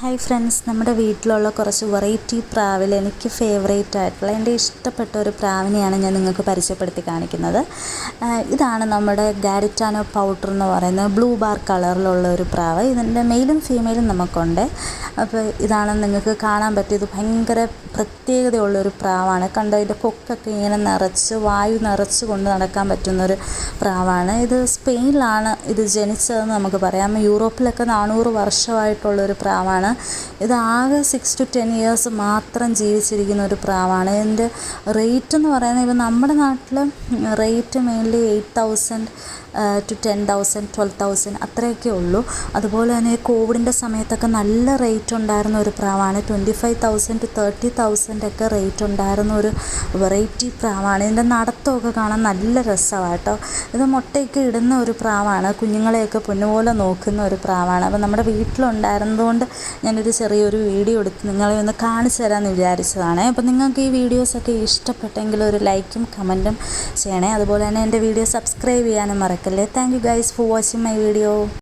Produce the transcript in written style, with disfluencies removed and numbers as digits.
Hi friends, നമ്മുടെ വീട്ടിലുള്ള കുറച്ച് വെറൈറ്റി പ്രാവിൽ എനിക്ക് ഫേവറേറ്റ് ആയിട്ടുള്ള എൻ്റെ ഇഷ്ടപ്പെട്ട ഒരു പ്രാവിനെയാണ് ഞാൻ നിങ്ങൾക്ക് പരിചയപ്പെടുത്തി കാണിക്കുന്നത്. ഇതാണ് നമ്മുടെ ഗാരിറ്റാനോ പൗഡർ എന്ന് പറയുന്ന ബ്ലൂ ബാർ കളറിലുള്ള ഒരു പ്രാവ്. ഇതിൻ്റെ മെയിലും ഫീമെയിലും നമുക്കുണ്ട്. അപ്പോൾ ഇതാണ് നിങ്ങൾക്ക് കാണാൻ പറ്റിയത്. ഭയങ്കര പ്രത്യേകതയുള്ളൊരു പ്രാവാണ്. കണ്ടോ, ഇതിൻ്റെ കൊക്കൊക്കെ ഇങ്ങനെ നിറച്ച് വായു നിറച്ച് കൊണ്ട് നടക്കാൻ പറ്റുന്നൊരു പ്രാവാണ്. ഇത് സ്പെയിനിലാണ് ഇത് ജനിച്ചതെന്ന് നമുക്ക് പറയാം. യൂറോപ്പിലൊക്കെ 400 വർഷമായിട്ടുള്ളൊരു പ്രാവാണ്. ഇത് ആകെ 6 to 10 ഇയേഴ്സ് മാത്രം ജീവിച്ചിരിക്കുന്ന ഒരു പ്രാവാണ്. ഇതിൻ്റെ റേറ്റ് എന്ന് പറയുന്നത്, ഇപ്പം നമ്മുടെ നാട്ടിൽ റേറ്റ് മെയിൻലി 8,000 to 10,000 12,000 അത്രയൊക്കെ ഉള്ളൂ. അതുപോലെ തന്നെ കോവിഡിൻ്റെ സമയത്തൊക്കെ നല്ല റേറ്റ് ഉണ്ടായിരുന്ന ഒരു പ്രാവാണ്. 25,000 to 30,000 ഒക്കെ റേറ്റ് ഉണ്ടായിരുന്ന ഒരു വെറൈറ്റി പ്രാവാണ്. ഇതിൻ്റെ നടത്തമൊക്കെ കാണാൻ നല്ല രസമാണ് കേട്ടോ. ഇത് മുട്ടയൊക്കെ ഇടുന്ന ഒരു പ്രാവാണ്. കുഞ്ഞുങ്ങളെയൊക്കെ പൊന്നുപോലെ നോക്കുന്ന ഒരു പ്രാവാണ്. അപ്പോൾ നമ്മുടെ വീട്ടിലുണ്ടായിരുന്നതുകൊണ്ട് ഞാനൊരു ചെറിയൊരു വീഡിയോ എടുത്ത് നിങ്ങളെ ഒന്ന് കാണിച്ചു തരാമെന്ന് വിചാരിച്ചതാണ്. അപ്പോൾ നിങ്ങൾക്ക് ഈ വീഡിയോസൊക്കെ ഇഷ്ടപ്പെട്ടെങ്കിൽ ഒരു ലൈക്കും കമൻറ്റും ചെയ്യണേ. അതുപോലെ തന്നെ എൻ്റെ വീഡിയോ സബ്സ്ക്രൈബ് ചെയ്യാനും മറക്കല്ലേ. Thank you guys for watching my video.